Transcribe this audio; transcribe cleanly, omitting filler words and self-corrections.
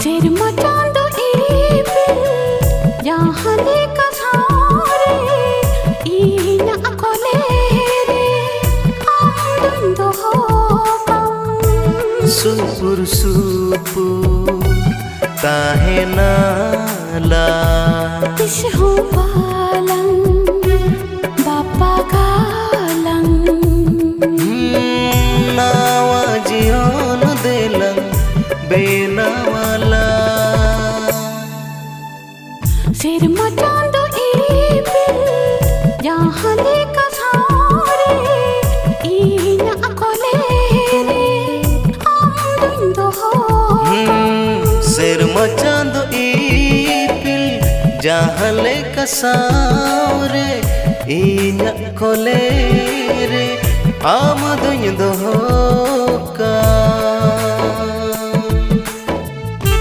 Serma chando ipil jahale ka sare ina akole re amundo hokam Supur supur tahenala tisho balang bapa galang nawa jion delang benawala Serma chando ipil jahale ka sare ina akole re amundo Serma chando ipil jahale kasare inya kolere amaduñ doho